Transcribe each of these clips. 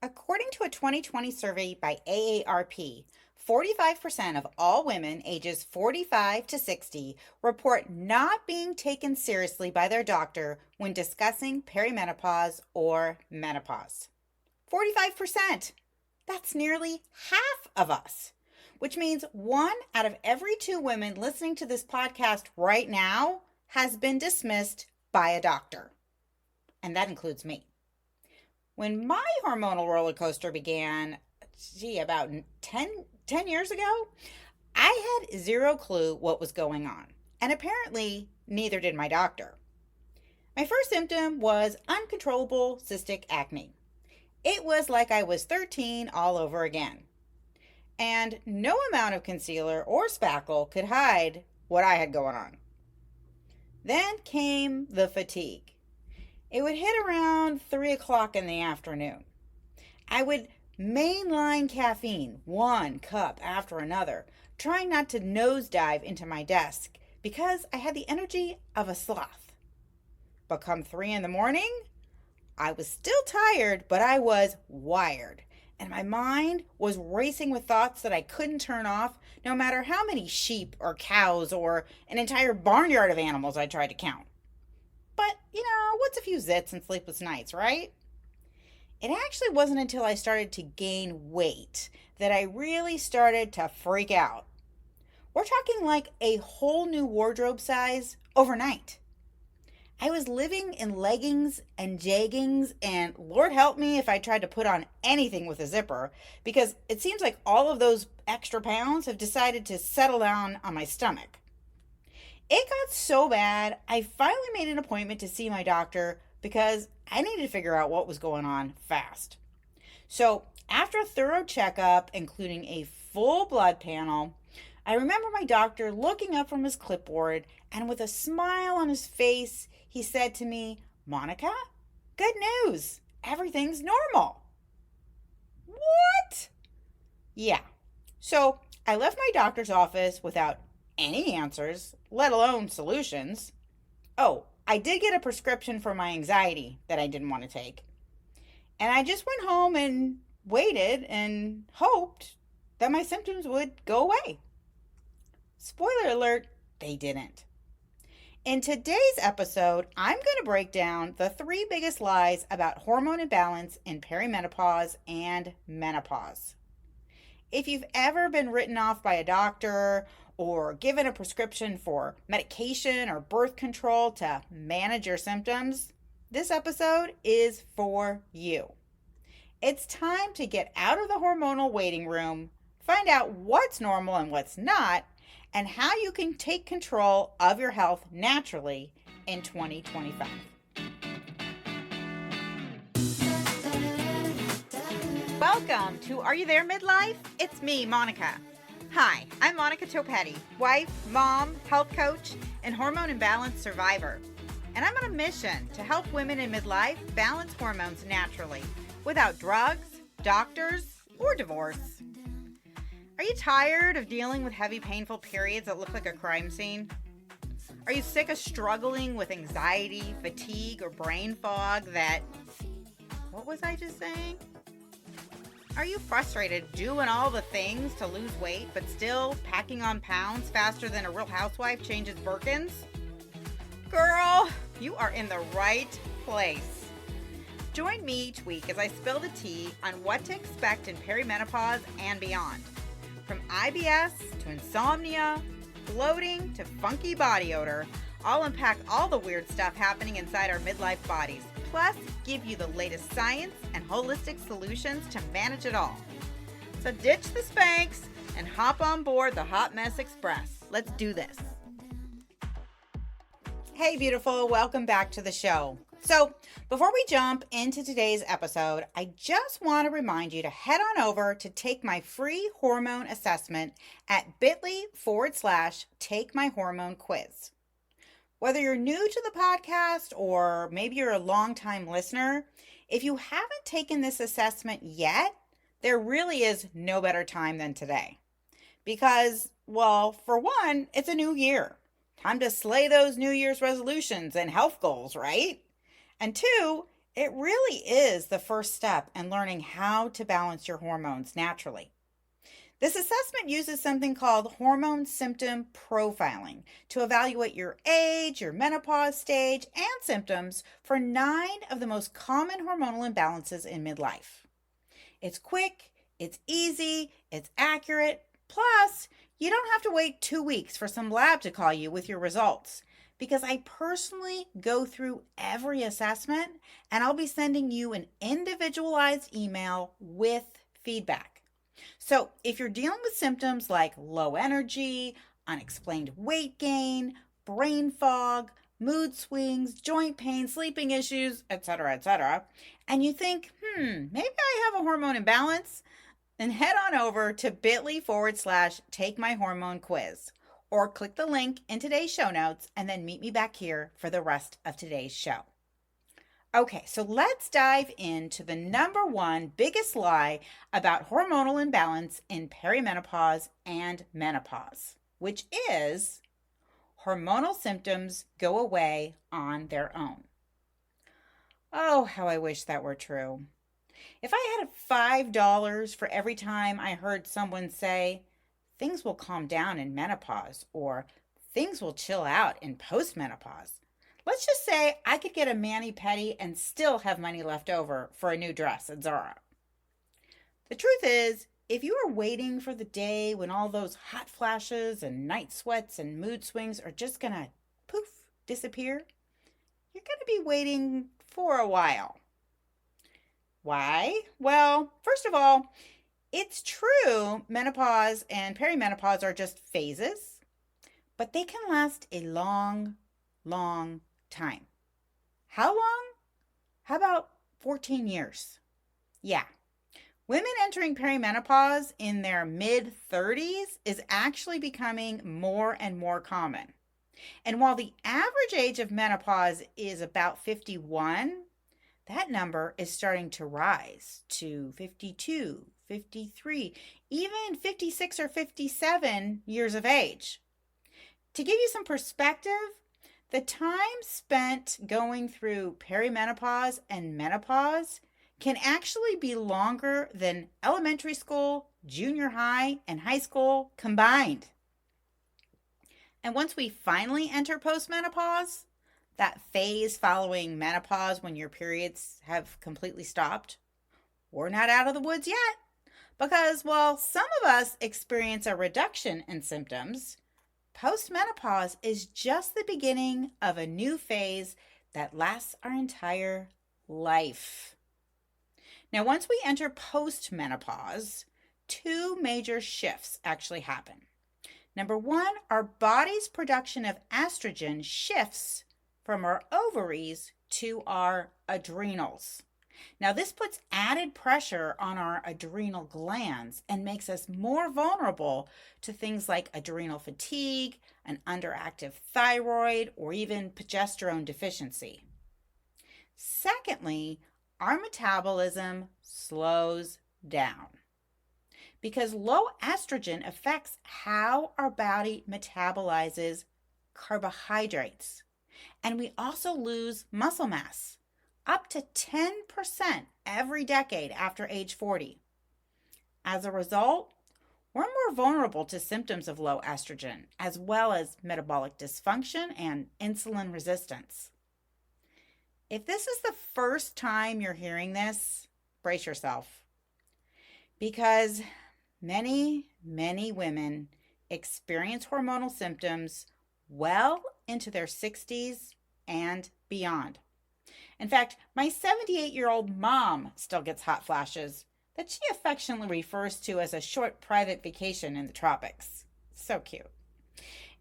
According to a 2020 survey by AARP, 45% of all women ages 45 to 60 report not being taken seriously by their doctor when discussing perimenopause or menopause. 45%! That's nearly half of us, which means 1 out of every 2 women listening to this podcast right now has been dismissed by a doctor. And that includes me. When my hormonal roller coaster began, about 10 years ago, I had zero clue what was going on. And apparently, neither did my doctor. My first symptom was uncontrollable cystic acne. It was like I was 13 all over again. And no amount of concealer or spackle could hide what I had going on. Then came the fatigue. It would hit around 3 o'clock in the afternoon. I would mainline caffeine, 1 cup after another, trying not to nosedive into my desk because I had the energy of a sloth. But come 3 in the morning, I was still tired, but I was wired. And my mind was racing with thoughts that I couldn't turn off, no matter how many sheep or cows or an entire barnyard of animals I tried to count. But, what's a few zits and sleepless nights, right? It actually wasn't until I started to gain weight that I really started to freak out. We're talking like a whole new wardrobe size overnight. I was living in leggings and jeggings, and Lord help me if I tried to put on anything with a zipper, because it seems like all of those extra pounds have decided to settle down on my stomach. It got so bad, I finally made an appointment to see my doctor because I needed to figure out what was going on fast. So, after a thorough checkup, including a full blood panel, I remember my doctor looking up from his clipboard, and with a smile on his face, he said to me, "Monica, good news. Everything's normal." What? Yeah. So, I left my doctor's office without any answers, let alone solutions. Oh, I did get a prescription for my anxiety that I didn't want to take. And I just went home and waited and hoped that my symptoms would go away. Spoiler alert, they didn't. In today's episode, I'm going to break down the 3 biggest lies about hormone imbalance in perimenopause and menopause. If you've ever been written off by a doctor or given a prescription for medication or birth control to manage your symptoms, this episode is for you. It's time to get out of the hormonal waiting room, find out what's normal and what's not, and how you can take control of your health naturally in 2025. Welcome to Are You There Midlife? It's me, Monica. Hi, I'm Monica Topetti, wife, mom, health coach, and hormone imbalance survivor. And I'm on a mission to help women in midlife balance hormones naturally without drugs, doctors, or divorce. Are you tired of dealing with heavy, painful periods that look like a crime scene? Are you sick of struggling with anxiety, fatigue, or brain fog that... What was I just saying? Are you frustrated doing all the things to lose weight but still packing on pounds faster than a real housewife changes Birkins? Girl, you are in the right place. Join me each week as I spill the tea on what to expect in perimenopause and beyond. From IBS to insomnia, bloating to funky body odor, I'll unpack all the weird stuff happening inside our midlife bodies, plus give you the latest science and holistic solutions to manage it all. So ditch the Spanx and hop on board the Hot Mess Express. Let's do this. Hey beautiful, welcome back to the show. So before we jump into today's episode, I just want to remind you to head on over to take my free hormone assessment at bit.ly/takemyhormone-quiz. Whether you're new to the podcast or maybe you're a longtime listener, if you haven't taken this assessment yet, there really is no better time than today. Because, well, for one, it's a new year. Time to slay those New Year's resolutions and health goals, right? And 2, It really is the first step in learning how to balance your hormones naturally. This assessment uses something called hormone symptom profiling to evaluate your age, your menopause stage, and symptoms for 9 of the most common hormonal imbalances in midlife. It's quick, it's easy, it's accurate. Plus, you don't have to wait 2 weeks for some lab to call you with your results because I personally go through every assessment and I'll be sending you an individualized email with feedback. So, if you're dealing with symptoms like low energy, unexplained weight gain, brain fog, mood swings, joint pain, sleeping issues, etc., and you think, maybe I have a hormone imbalance, then head on over to bit.ly/take my hormone quiz or click the link in today's show notes and then meet me back here for the rest of today's show. Okay, so let's dive into the number one biggest lie about hormonal imbalance in perimenopause and menopause, which is hormonal symptoms go away on their own. Oh, how I wish that were true. If I had $5 for every time I heard someone say, things will calm down in menopause, or things will chill out in postmenopause, let's just say I could get a mani-pedi and still have money left over for a new dress at Zara. The truth is, if you are waiting for the day when all those hot flashes and night sweats and mood swings are just gonna poof, disappear, you're gonna be waiting for a while. Why? Well, first of all, it's true menopause and perimenopause are just phases, but they can last a long, long time. How long? How about 14 years? Yeah. Women entering perimenopause in their mid-30s is actually becoming more and more common. And while the average age of menopause is about 51, that number is starting to rise to 52, 53, even 56 or 57 years of age. To give you some perspective, the time spent going through perimenopause and menopause can actually be longer than elementary school, junior high, and high school combined. And once we finally enter postmenopause, that phase following menopause when your periods have completely stopped, we're not out of the woods yet. Because while some of us experience a reduction in symptoms, postmenopause is just the beginning of a new phase that lasts our entire life. Now, once we enter postmenopause, 2 major shifts actually happen. Number 1, our body's production of estrogen shifts from our ovaries to our adrenals. Now, this puts added pressure on our adrenal glands and makes us more vulnerable to things like adrenal fatigue, an underactive thyroid, or even progesterone deficiency. Secondly, our metabolism slows down because low estrogen affects how our body metabolizes carbohydrates. And we also lose muscle mass, up to 10% every decade after age 40. As a result, we're more vulnerable to symptoms of low estrogen, as well as metabolic dysfunction and insulin resistance. If this is the first time you're hearing this, brace yourself. Because many, many women experience hormonal symptoms well into their 60s and beyond. In fact, my 78-year-old mom still gets hot flashes that she affectionately refers to as a short private vacation in the tropics. So cute.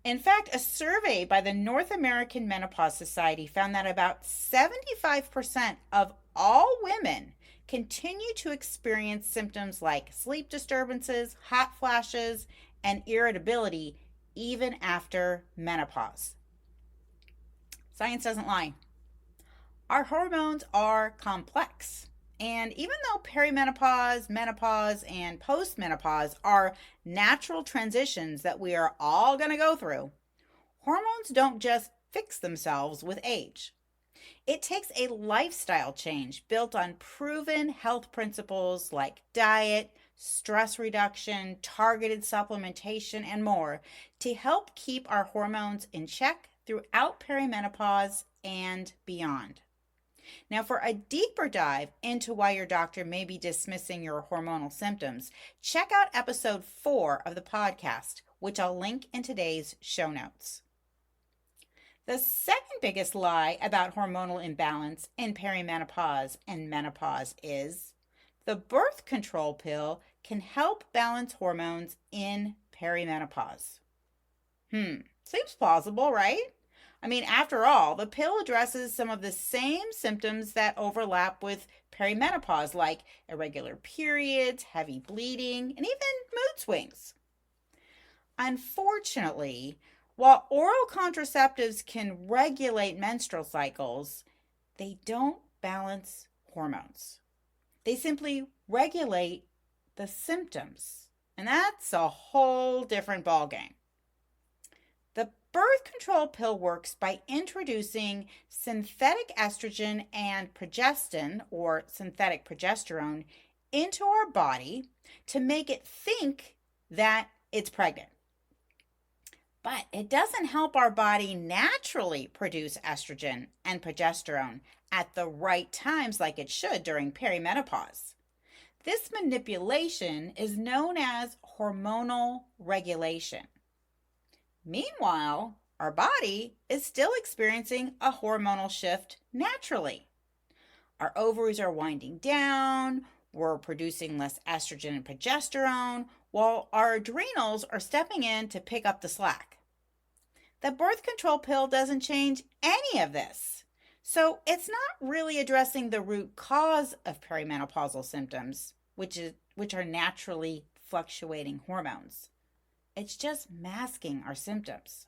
In fact, a survey by the North American Menopause Society found that about 75% of all women continue to experience symptoms like sleep disturbances, hot flashes, and irritability even after menopause. Science doesn't lie. Our hormones are complex. And even though perimenopause, menopause, and postmenopause are natural transitions that we are all going to go through, hormones don't just fix themselves with age. It takes a lifestyle change built on proven health principles like diet, stress reduction, targeted supplementation, and more to help keep our hormones in check throughout perimenopause and beyond. Now, for a deeper dive into why your doctor may be dismissing your hormonal symptoms, check out episode 4 of the podcast, which I'll link in today's show notes. The second biggest lie about hormonal imbalance in perimenopause and menopause is the birth control pill can help balance hormones in perimenopause. Seems plausible, right? I mean, after all, the pill addresses some of the same symptoms that overlap with perimenopause, like irregular periods, heavy bleeding, and even mood swings. Unfortunately, while oral contraceptives can regulate menstrual cycles, they don't balance hormones. They simply regulate the symptoms, and that's a whole different ballgame. The birth control pill works by introducing synthetic estrogen and progestin, or synthetic progesterone, into our body to make it think that it's pregnant. But it doesn't help our body naturally produce estrogen and progesterone at the right times like it should during perimenopause. This manipulation is known as hormonal regulation. Meanwhile, our body is still experiencing a hormonal shift naturally. Our ovaries are winding down, we're producing less estrogen and progesterone, while our adrenals are stepping in to pick up the slack. The birth control pill doesn't change any of this. So it's not really addressing the root cause of perimenopausal symptoms, which are naturally fluctuating hormones. It's just masking our symptoms.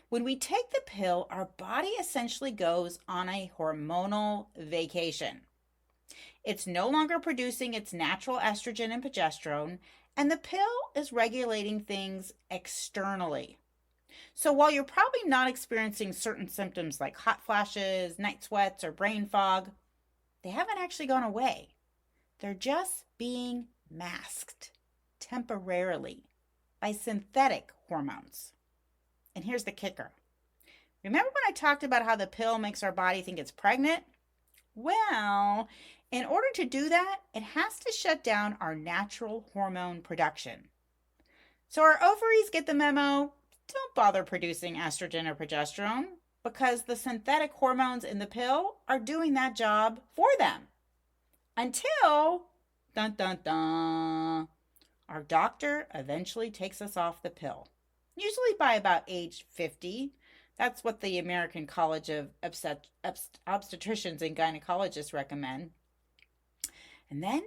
When we take the pill, our body essentially goes on a hormonal vacation. It's no longer producing its natural estrogen and progesterone, and the pill is regulating things externally. So while you're probably not experiencing certain symptoms like hot flashes, night sweats, or brain fog, they haven't actually gone away. They're just being masked temporarily by synthetic hormones. And here's the kicker. Remember when I talked about how the pill makes our body think it's pregnant? Well, in order to do that, it has to shut down our natural hormone production. So our ovaries get the memo, don't bother producing estrogen or progesterone because the synthetic hormones in the pill are doing that job for them. Until, dun dun dun, our doctor eventually takes us off the pill, usually by about age 50. That's what the American College of Obstetricians and Gynecologists recommend. And then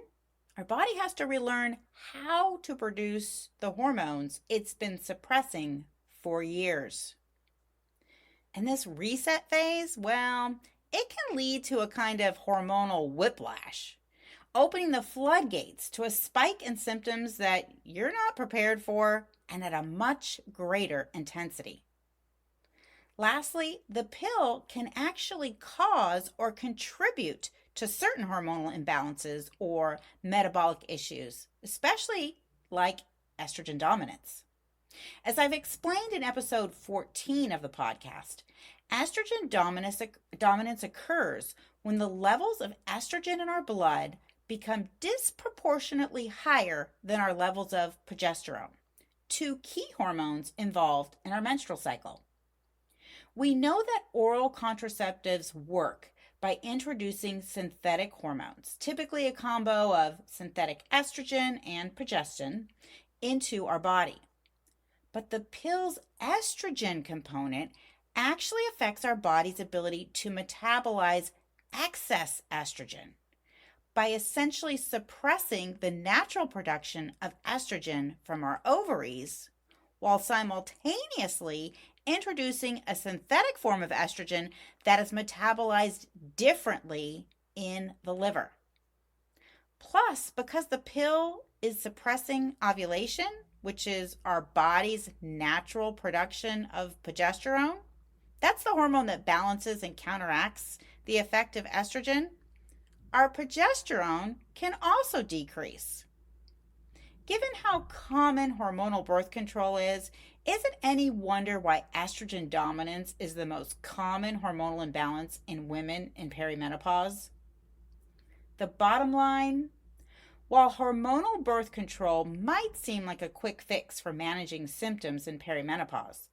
our body has to relearn how to produce the hormones it's been suppressing for years. And this reset phase, well, it can lead to a kind of hormonal whiplash, opening the floodgates to a spike in symptoms that you're not prepared for and at a much greater intensity. Lastly, the pill can actually cause or contribute to certain hormonal imbalances or metabolic issues, especially like estrogen dominance. As I've explained in episode 14 of the podcast, estrogen dominance occurs when the levels of estrogen in our blood become disproportionately higher than our levels of progesterone, two key hormones involved in our menstrual cycle. We know that oral contraceptives work by introducing synthetic hormones, typically a combo of synthetic estrogen and progestin, into our body. But the pill's estrogen component actually affects our body's ability to metabolize excess estrogen by essentially suppressing the natural production of estrogen from our ovaries while simultaneously introducing a synthetic form of estrogen that is metabolized differently in the liver. Plus, because the pill is suppressing ovulation, which is our body's natural production of progesterone, That's the hormone that balances and counteracts the effect of estrogen. Our progesterone can also decrease. Given how common hormonal birth control is, isn't any wonder why estrogen dominance is the most common hormonal imbalance in women in perimenopause? The bottom line, while hormonal birth control might seem like a quick fix for managing symptoms in perimenopause,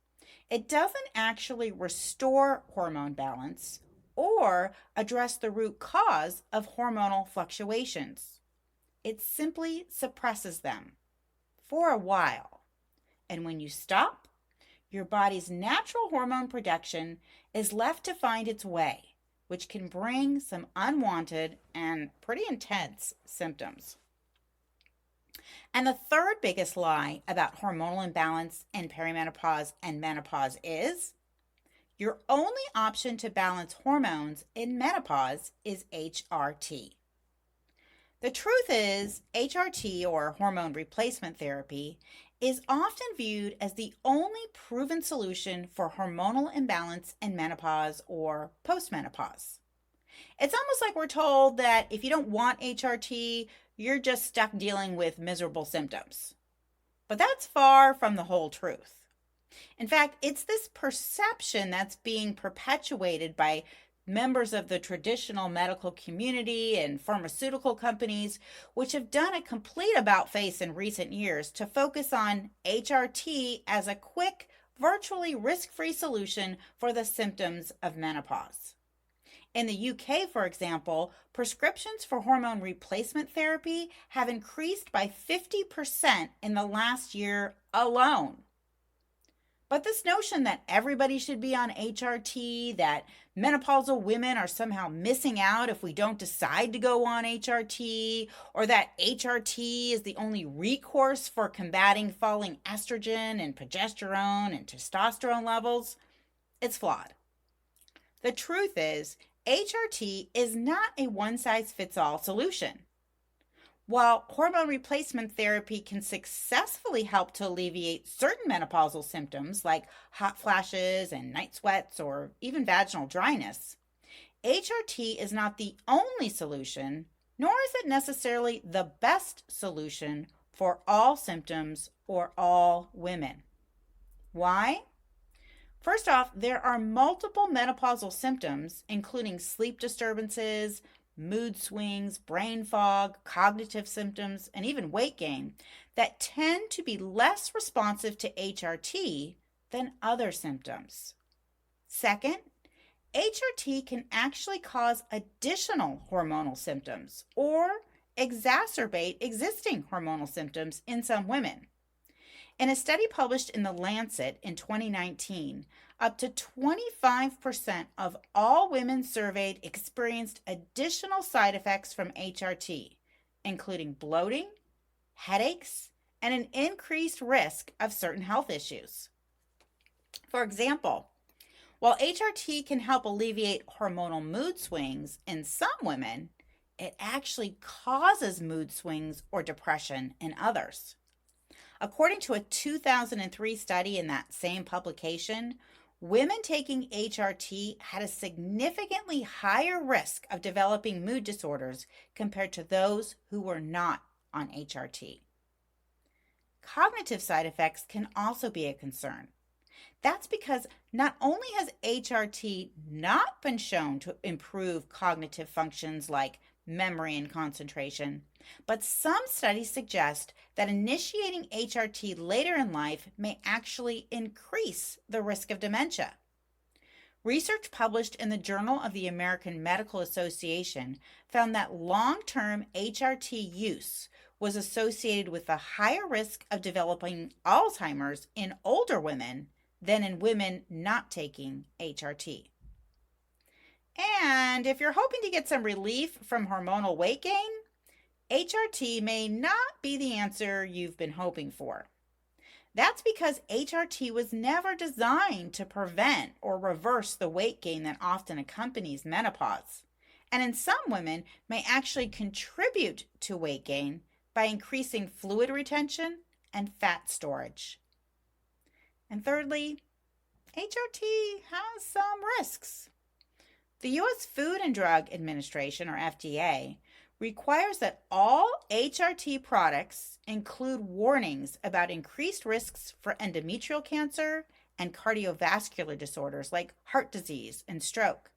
it doesn't actually restore hormone balance or address the root cause of hormonal fluctuations. It simply suppresses them for a while. And when you stop, your body's natural hormone production is left to find its way, which can bring some unwanted and pretty intense symptoms. And the third biggest lie about hormonal imbalance in perimenopause and menopause is your only option to balance hormones in menopause is HRT. The truth is, HRT, or hormone replacement therapy, is often viewed as the only proven solution for hormonal imbalance in menopause or postmenopause. It's almost like we're told that if you don't want HRT, you're just stuck dealing with miserable symptoms. But that's far from the whole truth. In fact, it's this perception that's being perpetuated by members of the traditional medical community and pharmaceutical companies, which have done a complete about-face in recent years to focus on HRT as a quick, virtually risk-free solution for the symptoms of menopause. In the UK, for example, prescriptions for hormone replacement therapy have increased by 50% in the last year alone. But this notion that everybody should be on HRT, that menopausal women are somehow missing out if we don't decide to go on HRT, or that HRT is the only recourse for combating falling estrogen and progesterone and testosterone levels, it's flawed. The truth is, HRT is not a one-size-fits-all solution. While hormone replacement therapy can successfully help to alleviate certain menopausal symptoms like hot flashes and night sweats or even vaginal dryness, HRT is not the only solution, nor is it necessarily the best solution for all symptoms or all women. Why? First off, there are multiple menopausal symptoms, including sleep disturbances, mood swings, brain fog, cognitive symptoms, and even weight gain that tend to be less responsive to HRT than other symptoms. Second, HRT can actually cause additional hormonal symptoms or exacerbate existing hormonal symptoms in some women. In a study published in The Lancet in 2019, up to 25% of all women surveyed experienced additional side effects from HRT, including bloating, headaches, and an increased risk of certain health issues. For example, while HRT can help alleviate hormonal mood swings in some women, it actually causes mood swings or depression in others. According to a 2003 study in that same publication, women taking HRT had a significantly higher risk of developing mood disorders compared to those who were not on HRT. Cognitive side effects can also be a concern. That's because not only has HRT not been shown to improve cognitive functions like memory and concentration, but some studies suggest that initiating HRT later in life may actually increase the risk of dementia. Research published in the Journal of the American Medical Association found that long-term HRT use was associated with a higher risk of developing Alzheimer's in older women than in women not taking HRT. And if you're hoping to get some relief from hormonal weight gain, HRT may not be the answer you've been hoping for. That's because HRT was never designed to prevent or reverse the weight gain that often accompanies menopause, and in some women may actually contribute to weight gain by increasing fluid retention and fat storage. And thirdly, HRT has some risks. The U.S. Food and Drug Administration, or FDA, requires that all HRT products include warnings about increased risks for endometrial cancer and cardiovascular disorders like heart disease and stroke.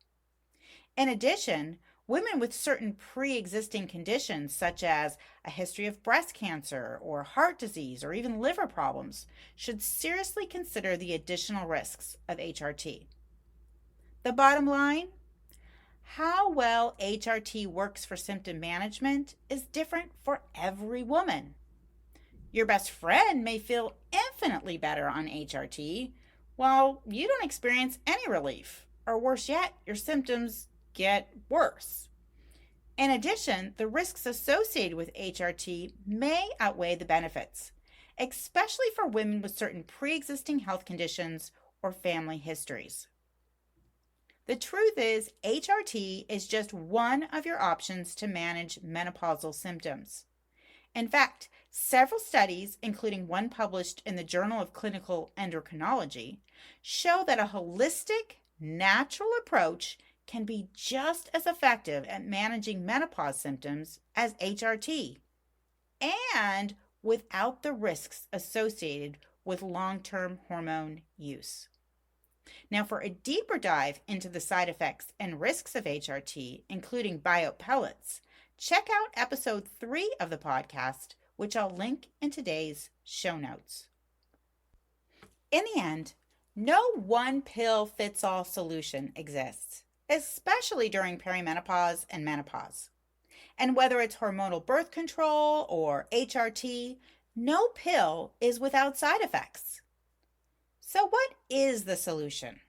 In addition, women with certain pre-existing conditions such as a history of breast cancer or heart disease or even liver problems should seriously consider the additional risks of HRT. The bottom line? How well HRT works for symptom management is different for every woman. Your best friend may feel infinitely better on HRT, while you don't experience any relief, or worse yet, your symptoms get worse. In addition, the risks associated with HRT may outweigh the benefits, especially for women with certain pre-existing health conditions or family histories. The truth is, HRT is just one of your options to manage menopausal symptoms. In fact, several studies, including one published in the Journal of Clinical Endocrinology, show that a holistic, natural approach can be just as effective at managing menopause symptoms as HRT, and without the risks associated with long-term hormone use. Now, for a deeper dive into the side effects and risks of HRT, including biopellets, check out episode 3 of the podcast, which I'll link in today's show notes. In the end, no one-pill-fits-all solution exists, especially during perimenopause and menopause. And whether it's hormonal birth control or HRT, no pill is without side effects. So what is the solution?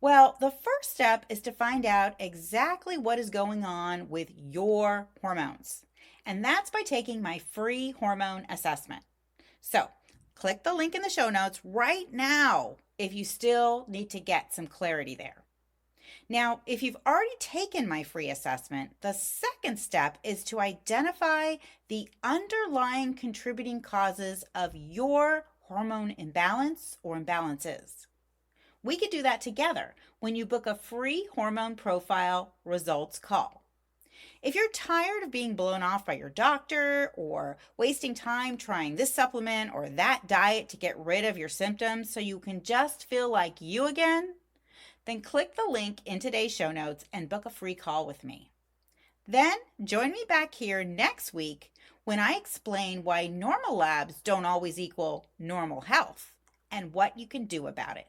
Well, the first step is to find out exactly what is going on with your hormones. And that's by taking my free hormone assessment. So click the link in the show notes right now if you still need to get some clarity there. Now, if you've already taken my free assessment, the second step is to identify the underlying contributing causes of your hormone imbalance or imbalances. We could do that together when you book a free hormone profile results call. If you're tired of being blown off by your doctor or wasting time trying this supplement or that diet to get rid of your symptoms so you can just feel like you again, then click the link in today's show notes and book a free call with me. Then join me back here next week when I explain why normal labs don't always equal normal health and what you can do about it.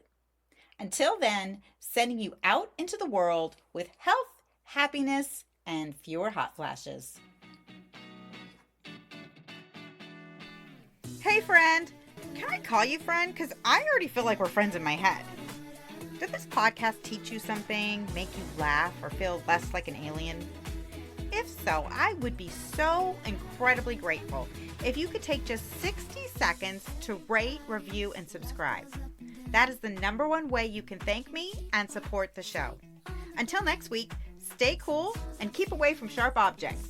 Until then, sending you out into the world with health, happiness, and fewer hot flashes. Hey friend, can I call you friend? Because I already feel like we're friends in my head. Did this podcast teach you something, make you laugh, or feel less like an alien? If so, I would be so incredibly grateful if you could take just 60 seconds to rate, review, and subscribe. That is the number one way you can thank me and support the show. Until next week, stay cool and keep away from sharp objects.